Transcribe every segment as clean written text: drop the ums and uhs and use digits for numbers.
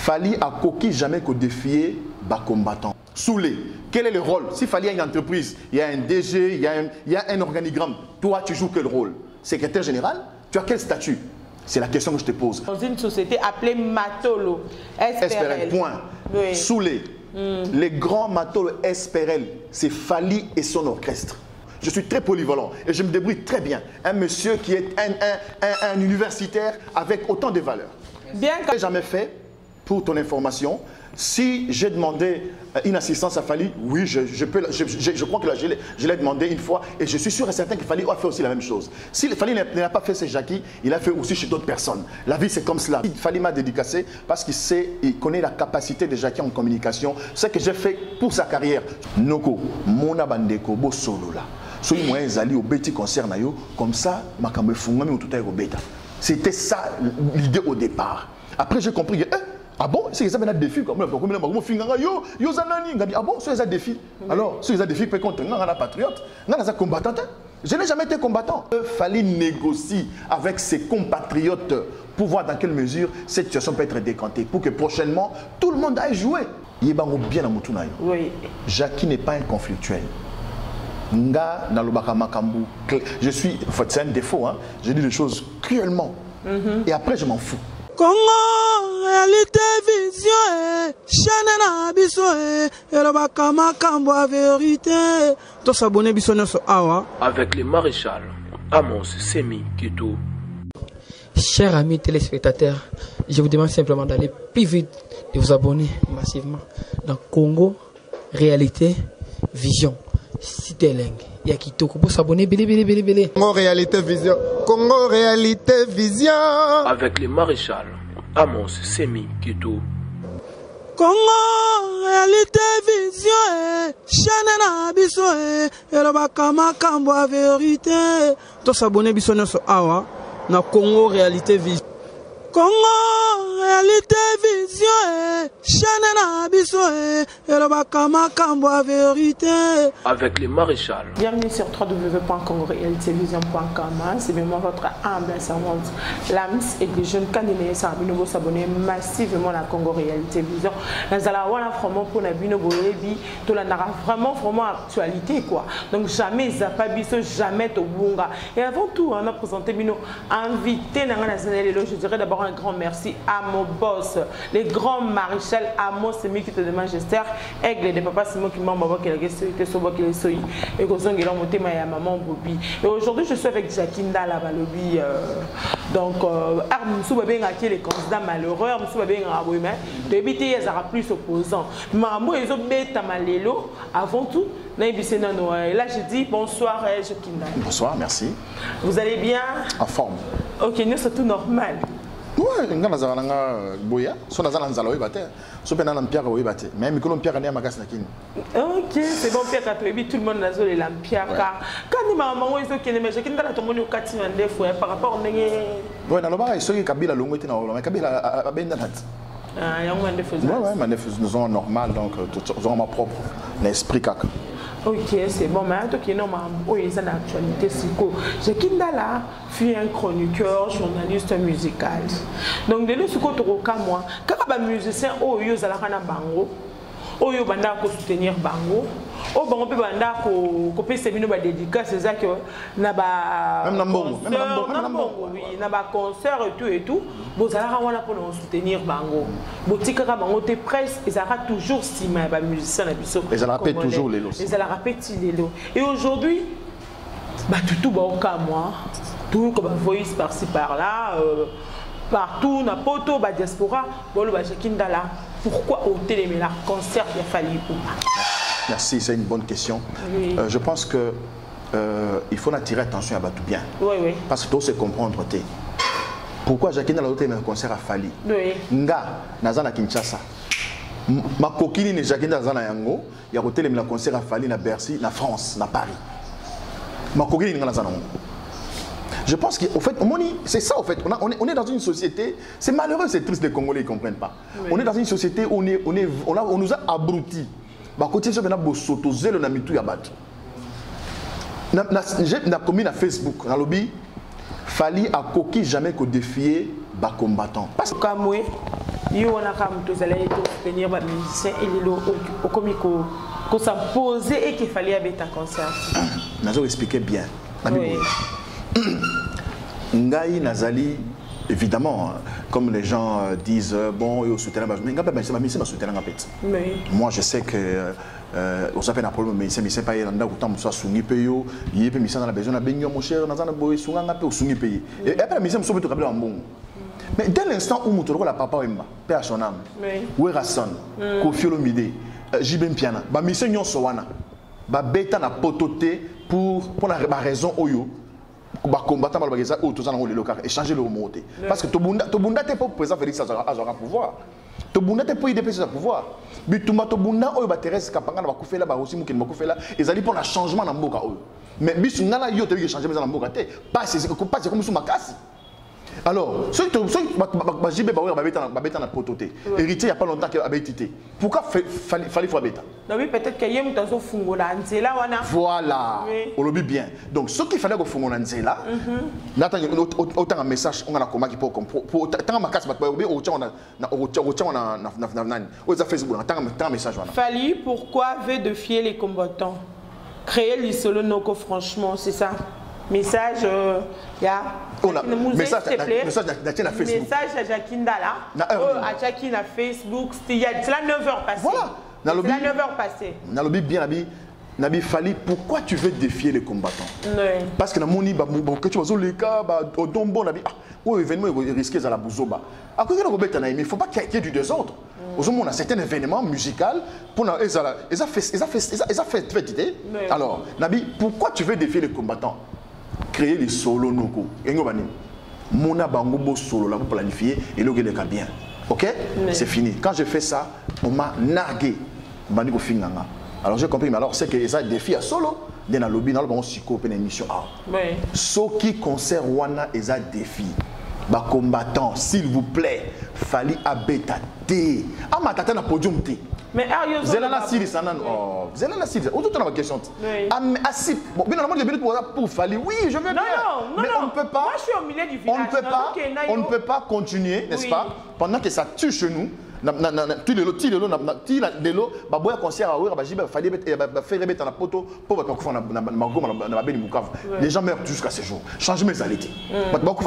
Fali a coquille jamais que défier bas combattant. Soulé, quel est le rôle? S'il fallait une entreprise, il y a un DG, il y a un organigramme. Toi, tu joues quel rôle? Secrétaire général? Tu as quel statut? C'est la question que je te pose. Dans une société appelée Matolo, SPRL. Point. Oui. Soulé, les grands Matolo SPRL, c'est Fali et son orchestre. Je suis très polyvalent et je me débrouille très bien. Un monsieur qui est un universitaire avec autant de valeurs. Bien que... Je n'ai jamais fait, pour ton information, si j'ai demandé une assistance à Fali, oui, je crois que je l'ai demandé une fois et je suis sûr et certain que Fali a fait aussi la même chose. Si Fali n'a pas fait chez Jackie, il a fait aussi chez d'autres personnes. La vie, c'est comme cela. Fali m'a dédicacé parce qu'il connaît la capacité de Jackie en communication. Ce que j'ai fait pour sa carrière. Noko, Mona Bandeko, Bo Solo là. Soyez moi allé au petit concert comme ça, ma caméra fungami ou tout est au bêta. C'était ça l'idée au départ. Après, j'ai compris que ah bon, c'est ça un défi comme ah bon, c'est un défi. Alors, c'est un défi contre un patriote, un combattant. Je n'ai jamais été combattant. Il fallait négocier avec ses compatriotes pour voir dans quelle mesure cette situation peut être décantée pour que prochainement tout le monde aille jouer. Oui. Jackie n'est pas un conflictuel. Je suis, en fait, c'est un défaut, hein. Je dis les choses cruellement. Et après, je m'en fous. Congo, réalité, vision, chaîne na biso, et le bakama kambo a vérité. Tous s'abonner biso sur Awa. Avec le maréchal Amos Semi Kito. Chers amis téléspectateurs, je vous demande simplement d'aller plus vite, de vous abonner massivement dans Congo, réalité, vision. Cité Leng, il y a qui toko pour s'abonner, belé. Congo réalité vision, Congo réalité vision. Avec le maréchal Amos Semi Kito. Congo réalité vision, chaîne na biso, et le bakama kambo a vérité. Tous s'abonner biso sur Awa, na Congo réalité vision. Congo réalité vision, chaîne na biso, et le bakama kambo a vérité. Avec le maréchal. Bienvenue sur www.congorealitévision.com. C'est vraiment votre humble servante Lams et des jeunes candidats ça nouveau s'abonner massivement à Congo Réalité Vision. Nous allons vraiment pour la bino boyebi, tout la nara vraiment actualité quoi. Donc jamais zapabiso, jamais tobunga. Et avant tout, on a présenté bino invité dans la je dirais d'abord un grand merci à mon boss, les grands maréchal Amos Semi qui te demande Manchester, aigle de papa Simon qui m'a qui la question que soba qui les soyi et que son gélon monté ma maman Bobby. Et aujourd'hui je suis avec Jackie Ndala Balobi donc Armsou Babé qui est les candidats malheureux, Armsou Babé Rabouma, de BT ils aura plus opposants. Maman ils ont bêta malélo avant tout. Là je dis bonsoir Jackie Ndala. Bonsoir, merci. Vous allez bien? En forme. Ok, nous c'est tout normal. Oui, on a boya, son azan anzalo ibate, so pena na pierre ibate, mais mi kolon pierre ne magas na kin. Ok, c'est bon pierre katrebi tout le monde nazo les lampierre car quand ni maman ozo kene mais kin dala to moni okati na ndefo par rapport ndenge. Ouais, na loba isoki kabila longo tina olo, mais kabila abenda nat. Ah, yango ndefo. Ouais, ma ndefo nous sont normal donc nous avons ma propre l'esprit kaka. Ok, c'est bon, mais en tout cas, il y a une actualité. Jackie Ndala fut un chroniqueur, journaliste musical. Donc, de l'autre côté, moi, quand un musicien, il y a un bango, il y a un soutenir bango. Oh bon, on peut couper ces minutes de dédicace, c'est ça que n'a pas concert et tout. Bon, ça va pour nous soutenir bango. Botika bango te presse, ils arrêtent toujours si ma musicien na biso. Ils rappellent toujours les lots. Ils rappellent les lots. Et aujourd'hui, bah tout bon comme moi, tout comme voice par-ci par-là, partout na poto ba diaspora, bon le Jackie Ndala. Pourquoi au télé la concert il a fallu ou pas? Merci, c'est une bonne question. Oui. Je pense que il faut attirer attention à Batou bien. Oui, oui. Parce que tout se comprendre. Pourquoi Jackie Ndala a un concert à Fali? Oui. Nga, Nazana Kinshasa. Ma coquine ni Jackie Ndala Yango, il y a un concert à Fali na Bercy, na France, na Paris. Ma coquine ni Nazana. Je pense qu'au fait, c'est ça, au fait. On est dans une société, c'est malheureux, c'est triste, les Congolais ne comprennent pas. Oui. On est dans une société où on nous a abrutis. J'ai commis na Facebook, na lobby, Fali a coquille jamais que défier bas combattant. Parce que yo on a comme tous allez soutenir les musiciens et les au comico qu'on s'imposer et qu'il fallait avoir un concert. Nazo expliquer bien. Oui. Ngai Nazali, évidemment, comme les gens disent, bon, ils soutiennent, mais Ngai soutient un peu. Moi, je sais que on s'appelle un problème, mais c'est pas un autant soit soumis payo, il y a dans la besoin de baigner mon cher, dans un boy soumis un peu soumis payé. Et après, mais c'est un peu tout en bon. Mais dès l'instant où mon la papa Emma, père à son âme, Werasson, Kofi Olomide, Jibem Piana, bah mission yon sowana, bah bêta na pototé pour la raison oyo. Combattant par le ou tout ça dans le local échanger le remonter parce que to bunda t'es pas présent Félix Azora pouvoir to bunda t'es pas idée sur pouvoir mais to bunda oyo ba Thérèse Kapanga ba kufela ba aussi mukini ba kufela ezali pour un changement dans mboka oyo mais bisu ngala yo te changer mais dans mboka te pas c'est comme sous makasi. Alors, ceux qui bêta na pototé héritier il y a pas longtemps qu'il a bêtité. Pourquoi fallait faut bêta? Oui, peut-être qu'il y a un fungola nzela wana. Voilà. On le dit bien. Donc ce qu'il fallait que fungola nzela, n'attends autant un message on a comment qui pour tant ma casse ba au tchon na Facebook tant message wana. Fali pourquoi veut défier les combattants? Créer l'isolo noko franchement, c'est ça. Message, il y a message à Facebook. Message à Jacinda là. À Jacinda à Facebook. C'est la 9h passée. Voilà. C'est la 9h passée. Nalobi bien Nabi Fali, pourquoi tu veux défier les combattants? Oui. Parce que dans mon que tu vas les cas, au dombo, Nabi, événement risqué à la bouzoba. À côté de Robert Tanaï, il ne faut pas qu'il y ait du désordre. Aujourd'hui, on a certains événements musicaux pour ils ont fait. Alors, Nabi, pourquoi tu veux défier les combattants? Créer les solos noko. Mona bangobo solo là pour planifier et le gars bien. Ok? C'est fini. Quand je fais ça, on m'a nargué. Baniko finganga. Alors j'ai compris, mais alors c'est que ça défie à solo. Dans le lobby, dans le bon psycho, une émission. Ce qui concerne Wana, ils ont défi. Bah combattant, s'il vous plaît, fallait abétater. Ah ma tata na podium té. Mais Zelana Siri Sanan, Zelana Siri, où tout ma question. Ah mais assis, bon, bien normalement les minutes pour Fali, oui, je veux bien. Non, mais on ne peut pas. Moi je suis au milieu du village. On ne peut pas continuer, n'est-ce pas, pendant que ça tue chez nous. Les gens meurent jusqu'à ce jour. Changez mes alités. Donc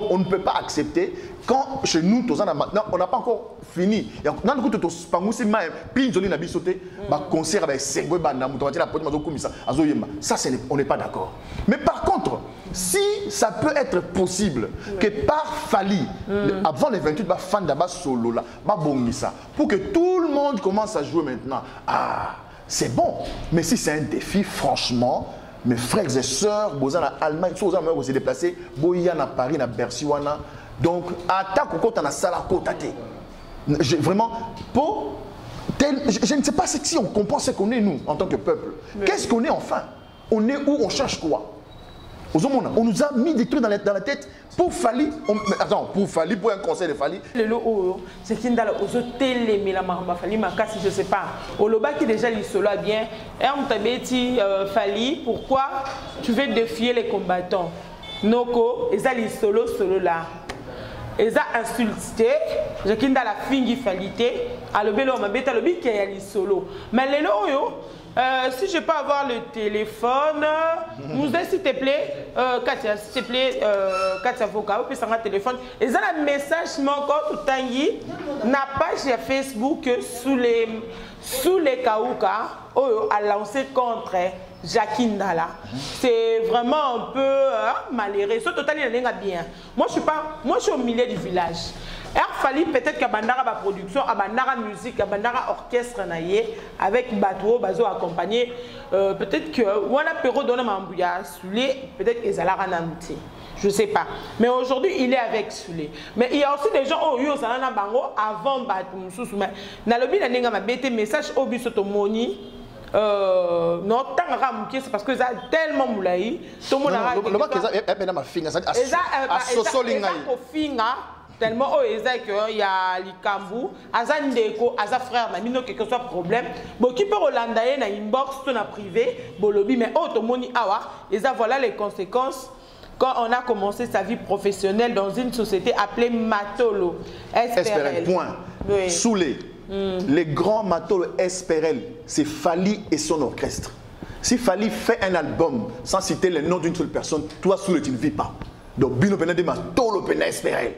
on ne peut pas accepter quand chez nous on n'a pas encore fini. Ça on n'est pas d'accord. Mais par contre, si ça peut être possible que par Fali, avant les 28, fan d'Abba solo là, pour que tout le monde commence à jouer maintenant, c'est bon. Mais si c'est un défi, franchement, mes frères et sœurs, Bozan en Allemagne, tous les gens se déplacer, Boyan à Paris, à Bercy, donc attaque au côté, à Salako, vraiment, je ne sais pas si on comprend ce qu'on est nous en tant que peuple. Qu'est-ce qu'on est enfin? On est où? On cherche quoi? On nous a mis des trucs dans la tête pour Fali. Attends, pour Fali, pour un conseil de Fali. Le lot, c'est qu'il y a des mais la maramba Fali, ma casse, je ne sais pas. Au loba qui déjà les solo bien. Et on t'a dit Fali, pourquoi tu veux défier les combattants? Noko, et ça les solo là. Et ça insulté, je quitte la fingi falité. À le bélo, ma bête à le bit qui est les solo. Mais les lots, si je peux avoir le téléphone, s'il te plaît, Katia, s'il te plaît, Katia Voka, vous pouvez s'en téléphone. Et ça, le message, mon corps, tout n'a pas sur Facebook sous les Kaouka, a lancé contre Jacinda là. C'est vraiment un peu malheureux. Ce total, il est bien. Moi, je suis au milieu du village. Il fallait peut-être qu'à Bandara production, à Bandara musique, à Bandara orchestre avec Bateau, Bazo accompagné. Peut-être que on a Perro donné Mambouya, Soulé, peut-être qu'ils allaient ranamouti. Je ne sais pas. Mais aujourd'hui, il est avec Soulé. Mais il y a aussi des gens qui ont eu bango avant Bateau. Dans le but, il y a un message au but de Moni. Non, c'est parce que ça tellement moulaï. Tout le monde a tellement oh il y a likambu aza ndeko aza frère na mino quelque soit problème bon qui peut rolanda na inbox to na privé bolobi mais oh tomoni awa eza voilà les conséquences quand on a commencé sa vie professionnelle dans une société appelée Matolo SPRL. Point. Oui. Soulé. Les grands Matolo SPRL, c'est Fally et son orchestre. Si Fally fait un album sans citer le nom d'une seule personne, toi Soulé tu ne vis pas. Donc Bino Penade Matolo Penade SPRL.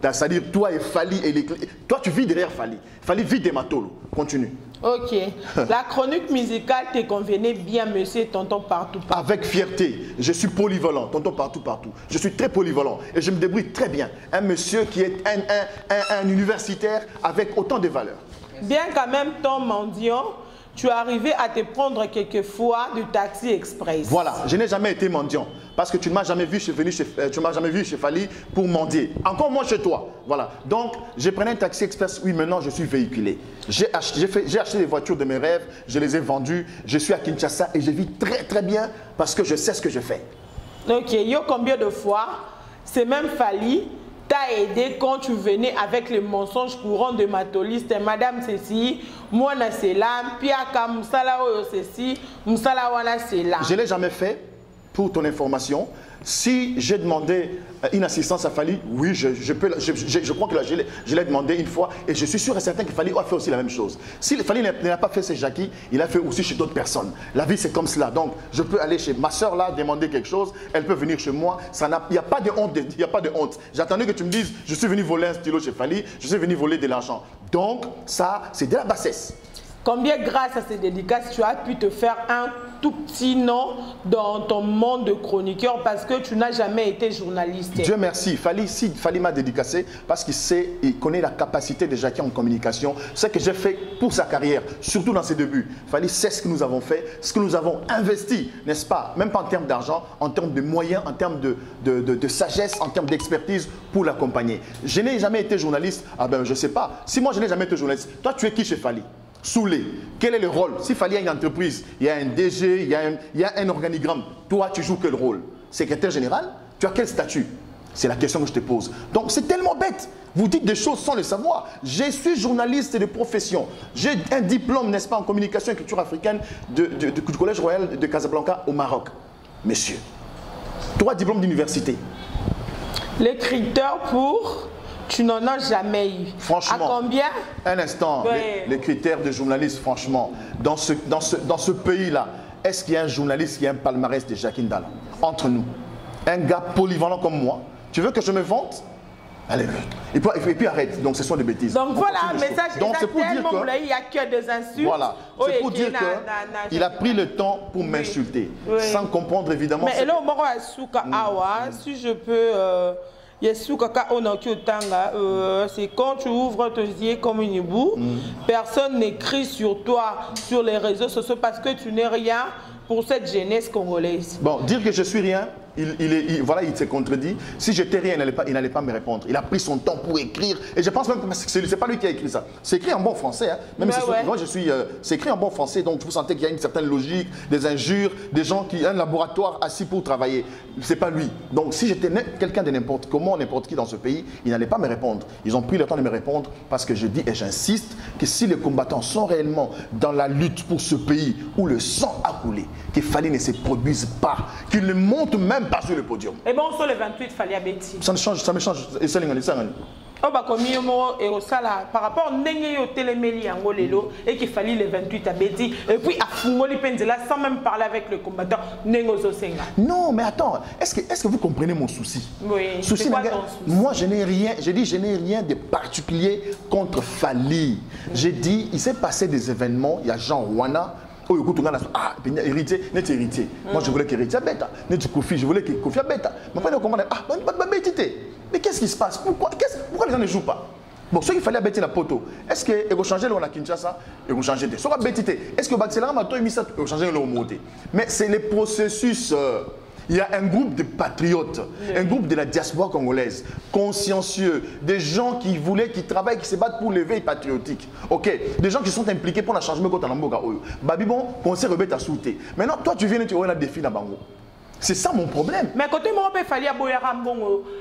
C'est-à-dire toi et Fally et les... Toi tu vis derrière Fally. Fally vit des Matolo. Continue. Ok. La chronique musicale te convenait bien, monsieur Tonton Partout. Avec fierté. Je suis polyvalent, Tonton Partout. Je suis très polyvalent et je me débrouille très bien. Un monsieur qui est un universitaire avec autant de valeurs. Bien qu'en même temps mendiant, tu es arrivé à te prendre quelquefois du taxi express. Voilà, je n'ai jamais été mendiant parce que tu ne m'as jamais vu chez Fally pour mendier. Encore moins chez toi. Voilà. Donc, je prenais un taxi express. Oui, maintenant je suis véhiculé. J'ai acheté des voitures de mes rêves, je les ai vendues. Je suis à Kinshasa et je vis très très bien parce que je sais ce que je fais. Ok, yo combien de fois c'est même Fally t'a aidé quand tu venais avec les mensonges courants de Matoliste, Madame Ceci, moi na Selam, Piaka Moussala Oyo Ceci, Moussala Wana Selam. Je ne l'ai jamais fait, pour ton information. Si j'ai demandé une assistance à Fally, oui, je crois que je l'ai demandé une fois et je suis sûr et certain que Fally a fait aussi la même chose. Si Fally n'a pas fait chez Jackie, il a fait aussi chez d'autres personnes. La vie c'est comme cela. Donc je peux aller chez ma soeur là, demander quelque chose, elle peut venir chez moi. Il n'y a pas de honte. Il n'y a pas de honte. J'attendais que tu me dises, je suis venu voler un stylo chez Fally, je suis venu voler de l'argent. Donc ça, c'est de la bassesse. Combien grâce à ces dédicaces, tu as pu te faire un tout petit nom dans ton monde de chroniqueur parce que tu n'as jamais été journaliste. Dieu merci. Fally m'a dédicacé parce qu'il connaît la capacité de Jackie en communication. Ce que j'ai fait pour sa carrière, surtout dans ses débuts. Fally sait ce que nous avons fait, ce que nous avons investi, n'est-ce pas? Même pas en termes d'argent, en termes de moyens, en termes de sagesse, en termes d'expertise pour l'accompagner. Je n'ai jamais été journaliste. Ah ben je ne sais pas. Si moi je n'ai jamais été journaliste, toi tu es qui chez Fally? Soulé. Quel est le rôle? S'il fallait une entreprise, il y a un DG, il y a un organigramme. Toi, tu joues quel rôle? Secrétaire général? Tu as quel statut? C'est la question que je te pose. Donc, c'est tellement bête. Vous dites des choses sans le savoir. Je suis journaliste de profession. J'ai un diplôme, n'est-ce pas, en communication et culture africaine du Collège Royal de Casablanca au Maroc. Messieurs, 3 diplômes d'université. Les critères pour... Tu n'en as jamais eu. Franchement. À combien? Un instant. Ouais. Les critères de journaliste, franchement. Dans ce pays-là, est-ce qu'il y a un journaliste qui a un palmarès de Jackie Ndala? Entre nous. Un gars polyvalent comme moi. Tu veux que je me vante? Allez, et puis arrête. Donc ce sont des bêtises. Donc voilà, un message tellement il n'y a que des insultes. Voilà. C'est pour dire qu'il a pris le temps pour m'insulter. Oui. Sans comprendre évidemment. Mais là, si je peux... c'est quand tu ouvres ton yeux comme une boue, personne n'écrit sur toi, sur les réseaux sociaux parce que tu n'es rien pour cette jeunesse congolaise. Bon, dire que je suis rien, voilà, il s'est contredit. Si j'étais rien, il n'allait pas me répondre. Il a pris son temps pour écrire. Et je pense même que ce n'est pas lui qui a écrit ça. C'est écrit en bon français. Hein. Même si moi, c'est écrit en bon français. Donc, vous sentez qu'il y a une certaine logique, des injures, des gens qui ont un laboratoire assis pour travailler. Ce n'est pas lui. Donc, si j'étais quelqu'un de n'importe comment, n'importe qui dans ce pays, il n'allait pas me répondre. Ils ont pris le temps de me répondre parce que je dis et j'insiste que si les combattants sont réellement dans la lutte pour ce pays où le sang a coulé, que Fally ne se produise pas, qu'il ne monte même pas sur le podium. Et bon, sur le 28, Fally a Betty. Ça me change. Et ça par rapport à Nengeyo Téléméli Angolelo et qu'il fallait le 28 à Betty et puis à Fungoli Penzela sans même parler avec le combattant Nengozo Senga. Non, mais attends, est-ce que vous comprenez mon souci? Oui. Souci, quoi, ton souci? Moi, je n'ai rien de particulier contre Fally. J'ai dit, il s'est passé des événements, il y a Jean Wana. Héritier, n'est héritier. Moi, je voulais qu'héritier bêta. N'est Kofi, je voulais que Kofi bêta. Mais après, on commande, mais qu'est-ce qui se passe? Pourquoi les gens ne jouent pas? Bon, ce qu'il fallait bêter la poteau. Est-ce qu'ils vont changer le Kinshasa? Ils vont changer. Soit bêtité. Est-ce que Batsela Mato et Missa vont changer le monté? Mais c'est le processus. Il y a un groupe de patriotes, un groupe de la diaspora congolaise, consciencieux, des gens qui travaillent, qui se battent pour l'éveil patriotique. Ok, des gens qui sont impliqués pour le changement contre l'Amboga. Babibon, conseil rebête à souter. Maintenant, toi, tu viens et tu as un défi dans Bango. C'est ça mon problème. Mais côté moi, il fallait aboyer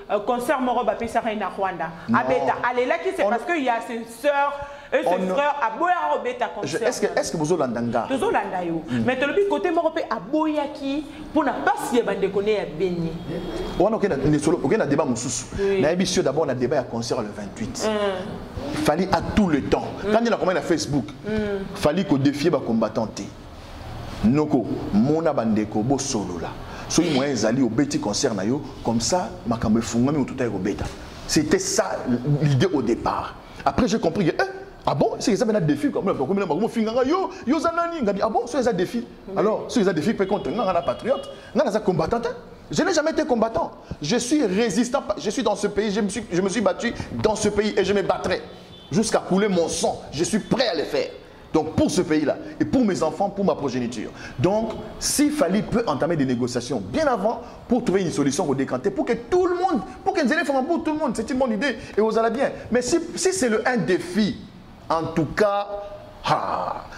un concert Moroba Pessara na Rwanda. Abeta, allez là qui c'est parce qu'il y a ses sœurs et ses frères aboyer Robeta concert. Est-ce que vous avez l'andanga? Vous avez l'andanga. Mais tu le côté Moroba aboyer qui pour ne pas si bande connaît Béni. On a un débat moussous. Mais bien d'abord on a débat à concert le 28. Fallait à tout le temps. Quand il a commencé à Facebook, fallait qu'on défie les combattants. Noko, mona bandeko bo solo là. Soy moyens aller au petit concert na yo comme ça makambo fungami ou tout est au bêta. C'était ça l'idée au départ. Après j'ai compris que ah bon, c'est ça un défi comme comment finganga yo zanani ngadi ah bon, c'est ça défi. Alors, c'est ça défi peut contre ngana patriote, ngana ça combattant. Je n'ai jamais été combattant. Je suis résistant, je suis dans ce pays, je me suis battu dans ce pays et je me battrai jusqu'à couler mon sang. Je suis prêt à le faire. Donc pour ce pays-là, et pour mes enfants, pour ma progéniture. Donc, s'il fallait peut entamer des négociations bien avant pour trouver une solution pour décanter, pour que tout le monde, pour que nous ayons pour tout le monde, c'est une bonne idée et vous allez bien. Mais si c'est un défi, en tout cas,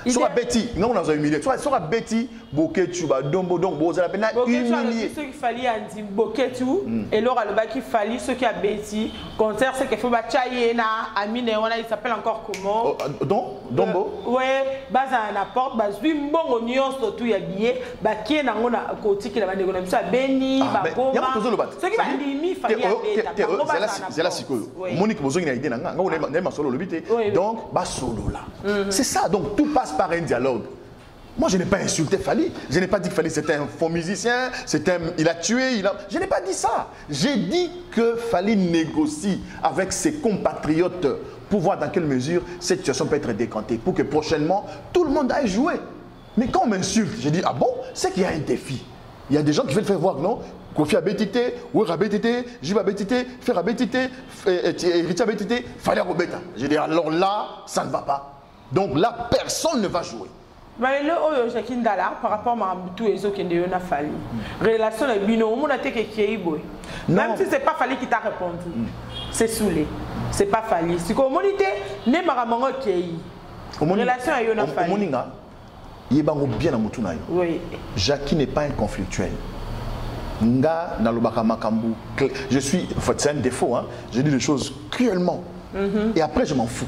soit Betty, non on a humilié. Soit Betty, Boketu, Dombo, donc vous allez humilier. Ce qu'il fallait à dire Boketu, et là le bas qu'il fallait ce qui a Betty, concert c'est qu'il faut batailler na Amine, il s'appelle encore comment? Dombo. Ouais, bas à la porte, bas lui bon oignon surtout y habillé, bas qui est dans mon côté qui la bande comme ça, Béni, Bagoma. Ce qui va limiter fallait c'est la psycho. Monique Bozong a idée nanga, on est solo le bité. Donc bas solo là. C'est ça, donc tout passe par un dialogue. Moi, je n'ai pas insulté Fally. Je n'ai pas dit que Fally c'était un faux musicien, il a tué, Je n'ai pas dit ça. J'ai dit que Fally négocie avec ses compatriotes pour voir dans quelle mesure cette situation peut être décantée, pour que prochainement, tout le monde aille jouer. Mais quand on m'insulte, j'ai dit, ah bon, c'est qu'il y a un défi. Il y a des gens qui veulent faire voir, non? Kofi a bétité, Ouera a bétité, Jib a bétité, Fer a bétité, Rita a bétité, Fally a bétité. J'ai dit, alors là, ça ne va pas. Donc là, personne ne va jouer. Mais le Jacques Ndala, par rapport à tout les autres qui ont fallu, relation avec Bino, on a été qui même si ce n'est pas Fally qui t'a répondu, c'est saoulé. C'est pas Fally. Si comme on était, ne maramongo qui relation avec Yona Fally. Moninga, il va bien à Mutuna. Oui. Jackie n'est pas un conflictuel. Nga nalobaka makambu. Je suis, en fait, c'est un défaut. Hein. Je dis des choses cruellement. Et après, je m'en fous.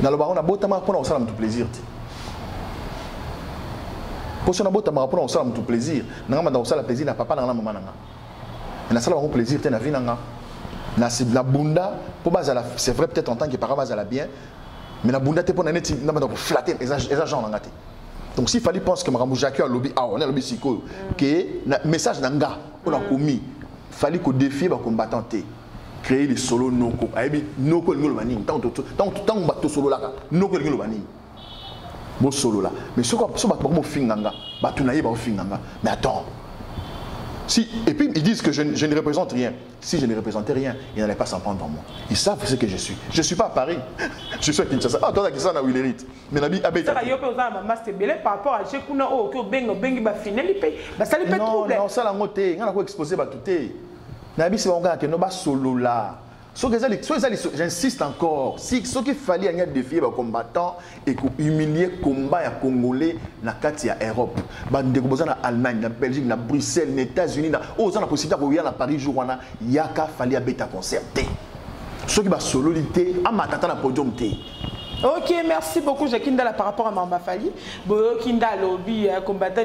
Nalobaka on a beau tamar pour on tout plaisir. Pour ce n'abot tamar pour on tout plaisir. Nanga manda on sala plaisir na papa na maman nanga. Na sala on plaisir te na vie nanga. Na la bunda pour base c'est vrai peut-être en tant que parent base la bien. Mais la bunda te pour na neti na manda pour flatter les agents nanga te. Donc s'il fallait penser que Maramou Jacques a lobby, on a lobby psycho, que message nanga on a commis, fallait qu'on défie les combattants, créer les solos noko, aïbi noko le ngolobani, tant bateau solo là, noko le ngolobani, bon solo là. Mais ce qu'on va faire nanga, bateau naïe va faire nanga. Mais attends, si et puis ils disent que je ne représente rien. Si je ne représentais rien, ils n'allaient pas s'en prendre en moi. Ils savent ce que je suis. Je ne suis pas à Paris. Je suis à Kinshasa. Ah, toi, Kinshasa, où il hérite. Mais Nabi Abeta. Par rapport à Chekuna, oh, Bengo, Bengi, Bafinel, ça lui fait trop. Non, ça l'a moté. On a quoi exposé, bah tout est. Nabi, c'est un gars qui n'est pas solo là. J'insiste encore, si ce qu'il fallait un défi les combattants et humilier le combat congolais dans l'Europe, dans l'Allemagne, dans la Belgique, dans Bruxelles, dans les États-Unis, dans la possibilité de à Paris, il y a qu'à falloir bêta concerté. Ce qui va solidité, à ma tata na podium. Ok, merci beaucoup Jacques Ndala par rapport à Mama Fally. Kinda lobby combattant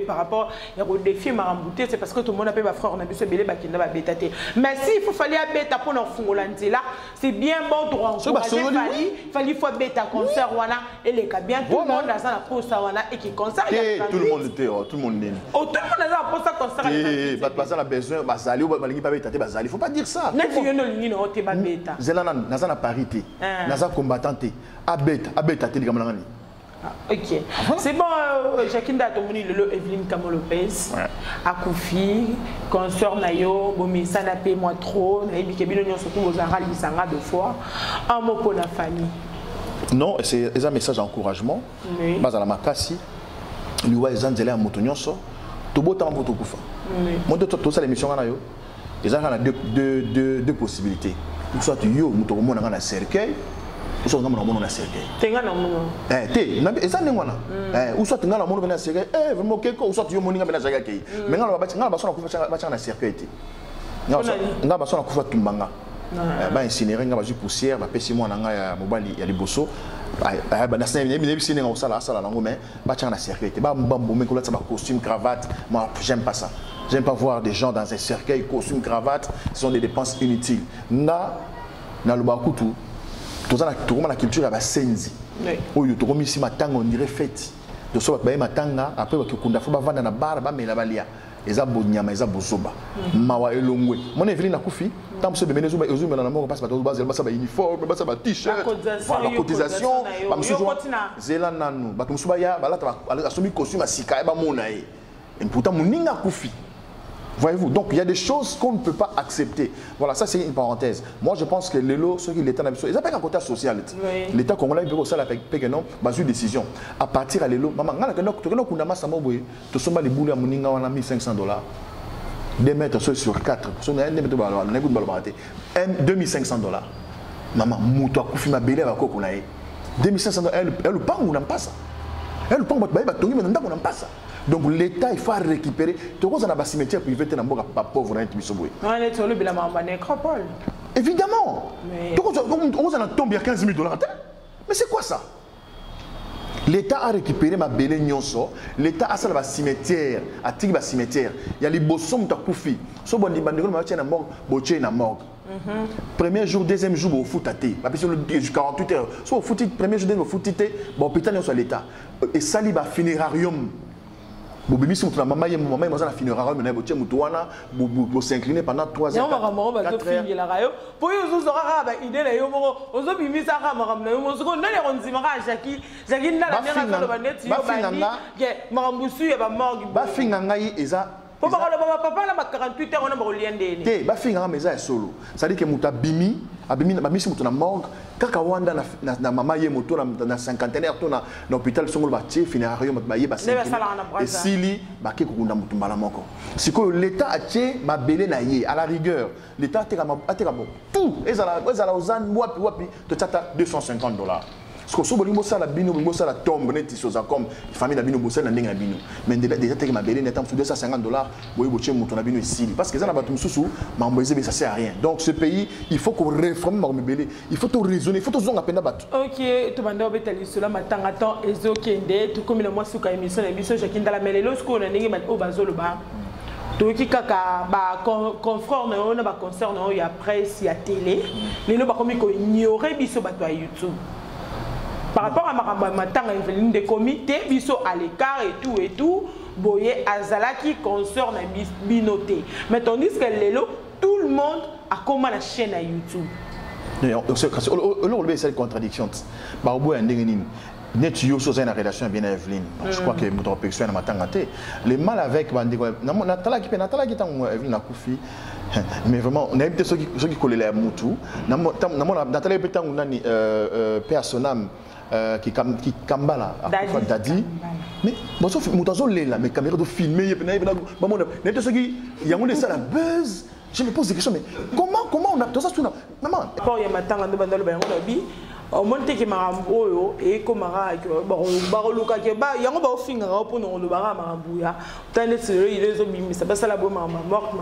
par rapport au défi Marambouté, c'est parce que tout le monde a fait ma frère, on a vu ce bébé Kinda va bêtater. Mais si il faut falloir bêta pour nos fongolantés là, c'est bien bon de encourager Fally. Fally faut bêta concert wana et les cas bien tout le monde dans la poste wana et qui concert. Tout le monde était, tout le monde n'est. Oh, tout le monde dans la poste concert. Eh, pas besoin, bazali ou balingi pas bêta, bazali. Faut pas dire ça. N'est-ce que nous n'y n'ont pas bêta. Zelana, nazana parité, nazana combattant. Abeta teli comme l'année. Ok. C'est bon, Jacques Ndala le Evelyne Camo Lopez, Akoufi, consort Nayo, Bomi Sanapé moi trop, Naïbi Kebino Nyon Sokou Bozara Lisanga deux fois, un mot pour la famille. Non, c'est un message d'encouragement. Bas à la Makasi, Liwa et Zanzele à Motonyoso, Tobotan Motokoufa. Moi, tout ça, l'émission Nayo, ils ont deux possibilités. Soit tu yo, Moutomo dans un cercueil. Ou soit on a cercueil. Tenga na mono. Et ça n'est pas ou soit tenga na mono na cercueil. Vraiment quelque ou soit tu moninga na cercueil. Mais ngala ba sona kufa na cercueil. Ngala ba sona kufa tumbanga. Ba incinérer ngala ba ju poussière ba pesi mo na nga ya mobali ya liboso. Ba na sene ne bisine nga osala sala nango mais ba na cercueil. Ba mbambo me ko la ba costume cravate. Moi j'aime pas ça. J'aime pas voir des gens dans un cercueil costume cravate, ce sont des dépenses inutiles. Na lubakutu tout ça la culture ya basenzi oyo to komi si matanga on dirait fête de so ba matanga après ba kunda fo ba vanda na bar ba mela balia eza bonyama eza bozoba mawa elongwe mon evili na kufi tam so be menezo ba ezumela na moko passe ba to ba zela ba uniforme ba sa ba t-shirt ba cotisation ba musuzu zela nanu ba musuzu ba ya ba la asomi costume asika ba mona e et pourtant moninga kufi. Voyez-vous, donc il y a des choses qu'on ne peut pas accepter. Voilà, ça c'est une parenthèse. Moi je pense que l'élo, ceux qui l'État n'a pas, ils appellent un côté social. L'État congolais il peut aussi la payer non, base une décision. À partir à l'élo, maman, tu as qu'on a massé moboui, tu sommes les boules à moninga on a $1 500. 2 mètres sur 4, on a 2500 $. Maman, mouto a couffé ma belle à quoi qu'on a. 2500 $, elle pas on n'a pas ça. Elle pas on n'a pas ça. Donc l'État il faut récupérer. Tu vois, on a un cimetière privé, tu as un pauvre. Évidemment. On a tombé à $15 000. Mais c'est quoi ça? L'État a récupéré ma belle nyonso. L'État a un cimetière. Il y a les bossons qui ont coupé. Si on a un morgue, on a un morgue. Premier jour, deuxième jour, au foot à thé. 48 heures. Soit au foot, premier jour, au foot, bon, hôpital, on l'état. Et ça, il va funérarium. Bon, bébé, si on maman, maman, maman, funérarium, on a boté moutouana, on s'incliner pendant 3 heures. 4 heures. Pour eux, ils auront une idée, ils ont mis ça à Maram, ils ont donné les ronzimara à Jackie, Jackie n'a la mère à la banette, il y a Maramboussu et Bamorg. Bafingangaï, et ça. Papa, là, 48 heures, on a brûlé un dé. Bafinga, mais ça est solo. Ça dit que Mouta Bimi, Abimi, Mamissi Moutona Morgue, Kakawanda, na Mama Yemoto, na cinquantenaire, na l'hôpital, son bâti, funérarium, Baye, Bassin. Et Sili, Baké Kunda Moutumbala Moko. Si l'État a tué ma belle naïe, à la rigueur, l'État a été tout. Et ça a osé, wapi, de tata $250. Parce que si on a la bino, on a la tombe, on a comme famille la bino, on a la bino. Mais déjà, tu as ma belle, on a $250, on a bino ici. Parce que ça n'a pas tout sous, mais ça ne sert à rien. Donc ce pays, il faut qu'on réforme ma belle, il faut tout raisonner, il faut tout zonger à peine battre. Ok, tu m'as dit que tu as attends, Ezo Kende, tout comme le mois sous l'émission, Jacques Ndala, mais lorsqu'on a dit que Bazolo ba. Tout qui kaka ba confrère on a ba concert non il y a presse il y a télé les no ba comme ko ignorer biso ba to YouTube. Par rapport à ma tante Evelyne des comités, biso à l'écart et tout, boye azalaki concert na binoté. Mais tandis que l'élo, tout le monde a comment la chaîne à YouTube. C'est une contradiction. Net yo so na relation bien Evelyne. Je crois que notre opération na matangate. Le mal avec Natala qui tant Evelyne na kufi. Mais vraiment on a évité ceux qui collaient la mutu. Natala peut tant nani personnam qui kambala a dadi. Mais bon sauf mutazo lela mais caméra de filmer maman net ceux qui yango ça la buzz. Je me pose des questions mais comment on a tout ça tout maman. Pour y matanga de bandalo ba bi au monte que marambo et comme baroluka ke ba yango ba ofinga pour no lo bara marambuya tande sero ile zo bimi ça basa la bo mama morte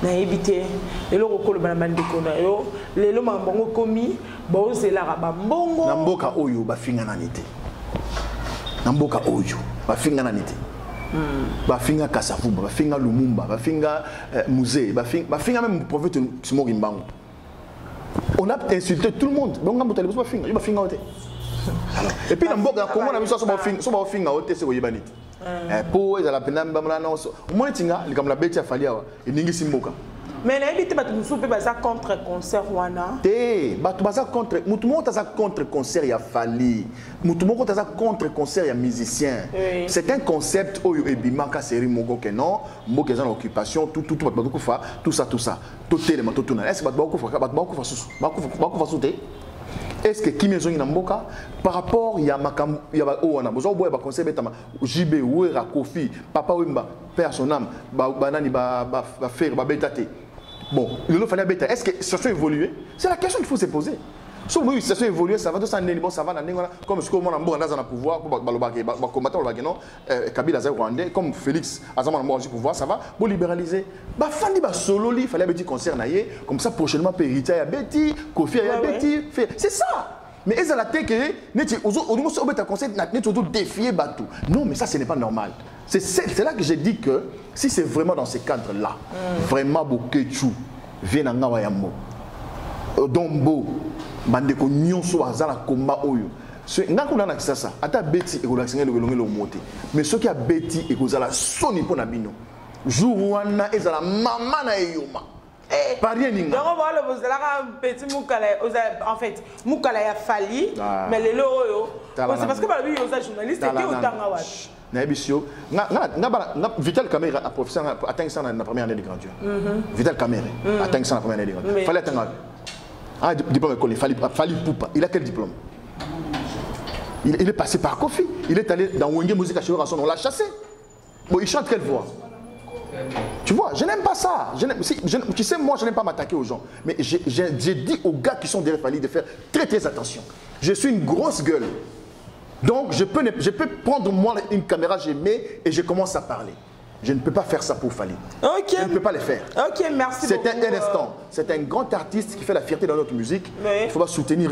na éviter et le rokolo bana bande kona yo lelo mambongo komi ba ozela ba mbongo na mboka oyo ba finga na nité na mboka oyo ba finga na nité ba finga Kasavuba ba finga Lumumba ba finga musée ba finga même prophète Simon Mbango. On a insulté tout le monde. Donc, on a finga. Et puis, comment on a vu ça sur ma finga, c'est quoi Yibanit. Pour les Alapinamba, au moins, comme la bête a fallu, et Ningi Simboka. Mais n'habite pas tout souper ça contre concert wana. Mutumo ta contre concert ya fali. Mutumo ta contre concert ya musicien. C'est un concept oyo ebimaka série moko que non, moko en occupation tout ça. Tout élément tout na. Est-ce que ba souté? Est-ce que Kimezongi na mboka par rapport ya makam ya ba ona bozo boye ba conseil betama JB Wera Kofi Papa Wemba père son âme ba nani ba faire ba betate. Bon, il fallait bêta. Est-ce que ça a évolué? C'est la question qu'il faut se poser. Si la situation évolue, ça va tout ça, ça va comme ce qu'on a dans le pouvoir, pour combattre Kabila Rwandais, comme Félix Azaman a le pouvoir, ça va, pour libéraliser. Fandi solo, il fallait un petit concert, comme ça prochainement, Périta y a Betty, Kofi y a Betty. C'est ça. Mais ils ont la tête que au défier Batou. Non, mais ça, ce n'est pas normal. C'est là que j'ai dit que si c'est vraiment dans ces cadres-là, vraiment, Bokechu, Vienanga Yambo, Dombo, Bandeko Nyonso, Azala Komba Oyo. Nakuna na kisasa, ata Betty et Kolaksinga le monte. Mais ceux qui a Betty et Kozala soni pour Nabino. Jouana et Zala Mama na Eyoma. Pas rien ninga. Donc on va le vous allez petit Moukala en fait Moukala a fallu mais les loyo c'est parce que bah lui aux journalistes qui au tanga Naibisio Vital Kamera a professeur atteint ça dans la première année de grandeur. Vital Kamera atteint ça dans la première année de grandeur. Fallait atteindre un diplôme école, fallait Poupa. Il a quel diplôme? Il est passé par Kofi. Il est allé dans Wenge Musique à Chirurgie, on l'a chassé. Bon, il chante quelle voix? Tu vois, je n'aime pas ça. Tu sais, moi, je n'aime pas m'attaquer aux gens. Mais j'ai dit aux gars qui sont derrière Fali de faire très très attention. Je suis une grosse gueule. Donc, je peux prendre moi une caméra, je mets et je commence à parler. Je ne peux pas faire ça pour Fali. Ok. Je ne peux pas le faire. Ok, merci beaucoup. C'est un instant. C'est un grand artiste qui fait la fierté dans notre musique. Oui. Il faut pas soutenir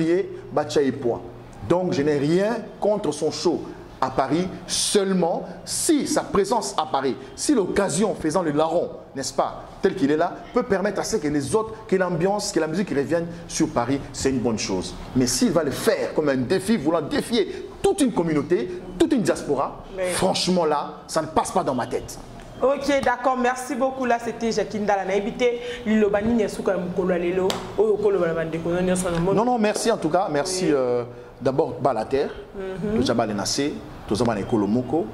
Bacha et Poids. Donc, je n'ai rien contre son show à Paris, seulement si sa présence à Paris, si l'occasion faisant le larron, n'est-ce pas, tel qu'il est là, peut permettre à ce que les autres, que l'ambiance, que la musique revienne sur Paris, c'est une bonne chose. Mais s'il va le faire comme un défi, voulant défier toute une communauté, toute une diaspora, franchement là, ça ne passe pas dans ma tête. Ok, d'accord, merci beaucoup. Là, c'était Jacqueline Dala. Non, merci en tout cas. Merci d'abord la terre, le Jabal Nassé, tout le Kolomoko,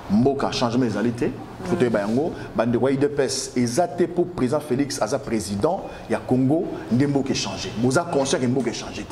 Mboka, changement des réalités. Fauteuil Bayango, Bande Roy de Pes, et pour président Félix, Aza président, il y a Congo, Ndembo qui est changé. Vous avez conscience que Ndembo qui est changé.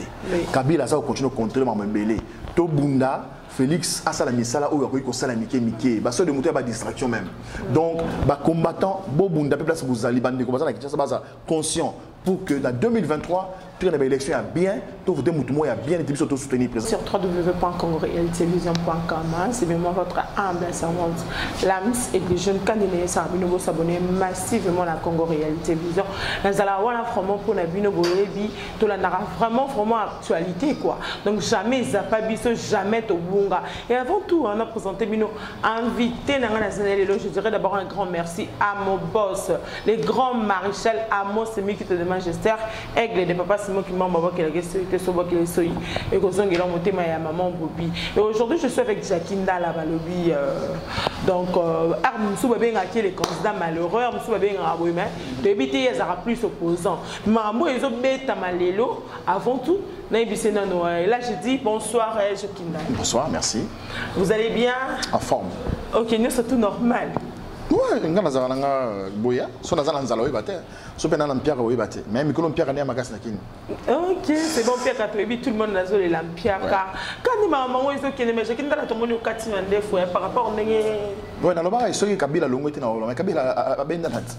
Kabila Aza continue à contrôler Mamembele. Tobunda, Félix Asa la misala ou yako ko sala mike mike ba so de moto ba distraction même. Donc ba combattant Bobunda pe place vous ali bande ko bazana ki ça conscient pour que dans 2023 tout une élection a bien tout voter mutumo a bien été surtout soutenir président. Sur www.congorealtelevision.com, c'est vraiment votre humble servante l'AMS et les jeunes candidats ça nouveau s'abonner massivement à Congo Réalité Vision. Nous allons voir vraiment pour la bino boyebi tout la vraiment actualité quoi. Donc jamais zapabiso jamais to bunga. Et avant tout on a présenté bino invité dans la je dirais d'abord un grand merci à mon boss, les grands maréchal Amos Semi qui te demande Magistère, aigle de papa Simon qui m'a envoyé la question que soba qui est soyi et que son guélan monté ma maman Bobi. Et aujourd'hui je suis avec Jacqueline Dala Balobi. Donc Armsou bien qui les candidats malheureux, Armsou bien abouimé. D'habiter ils aura plus opposants. Maman ils ont bête à malélo avant tout. Et là je dis bonsoir Jacqueline Dala. Bonsoir, merci. Vous allez bien? En forme. Ok, nous c'est tout normal. Oui, nous avons boya, so nazana nzalo ibate, so pena na mpia ko ibate. Mais mikolo mpia kana makasi na kini. Ok, c'est bon mpia ka toyebi tout le monde nazo le mpia ka. Quand maman ozo kene mais Jacqueline Dala tomoni okati na ndefo par rapport ndenge. Ouais, na loba isoki Kabila longo ete na olo, mais Kabila abenda nat.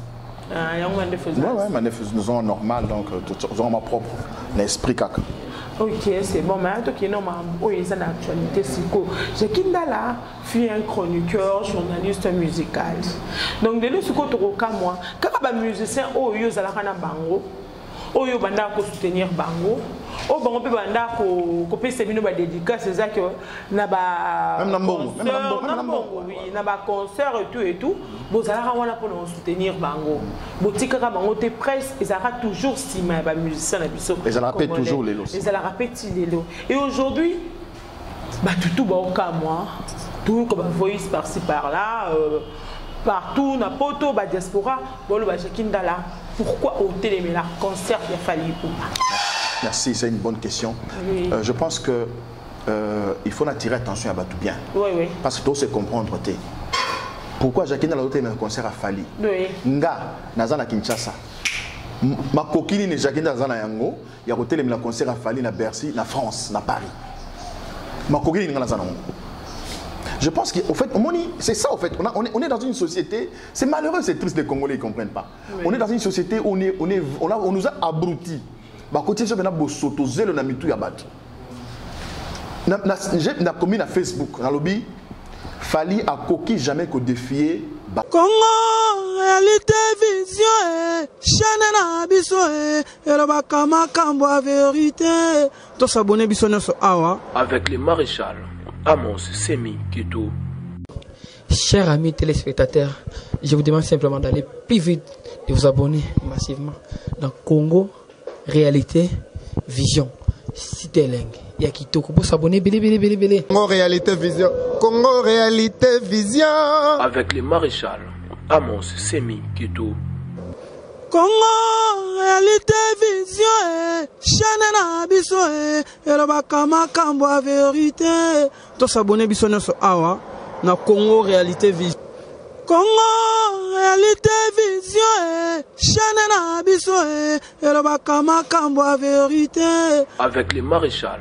Ah, yango ndefo. Ouais, mais nous sommes normal donc nous avons ma propre l'esprit kaka. Ok, c'est bon, mais en tout cas, non, il y a une actualité. Jacqueline Dala fut un chroniqueur, journaliste musical. Donc, de l'autre côté, moi, quand un musicien, oh, il y a un bango, oh, il y a un soutenir bango. Oh bon on peut banda ko pese bino ba dédicace c'est ça que na ba même Nambongo oui na ba concert et tout bozala wana pour nous soutenir bango botika ka bango te presse ils aura toujours sima ba musicien na biso ils la rappellent toujours les lots ils la rappellent les lots et aujourd'hui ba tout ba oka moi tout comme voice par-ci par-là partout na poto ba diaspora bolo ba Jacqueline Dala pourquoi au téléméla concert il a fallu ou pas? Merci, c'est une bonne question. Oui. Je pense que il faut attirer attention à Batou bien. Oui, oui. Parce que tout se comprendre. Pourquoi Jacqueline Dala a un concert à Fali? Oui. Nga, Nazana Kinshasa. Ma coquine et Jacqueline Dala Yango, il y a un concert à Fali na Bercy, na France, na Paris. Ma coquine est Nazana. Je pense qu'au fait, c'est ça au fait. On est dans une société, c'est malheureux, c'est triste, les Congolais ne comprennent pas. Oui. On est dans une société où on nous a abrutis. côté ça maintenant bosoto zelo na mitu ya bato na commis na Facebook na lobby Fally a coquille jamais que défier Congo réalité vision chaîne na biso elobaka makambo ya vérité to s'abonner biso nyonso awa avec le maréchal Amos Semi Kito. Chers amis téléspectateurs, je vous demande simplement d'aller plus vite, de vous abonner massivement dans Congo Réalité Vision. Citeleng, il y a qui toko pour s'abonner, belé. Congo Réalité Vision. Congo Réalité Vision. Avec le maréchal Amos Semi Kito. Congo Réalité Vision chaîne na biso elobaka makambo ya vérité to s'abonner biso nyonso awa na Congo Réalité Vision. Congo Réalité Vision chaîne na biso elobaka makambo ya vérité avec le maréchal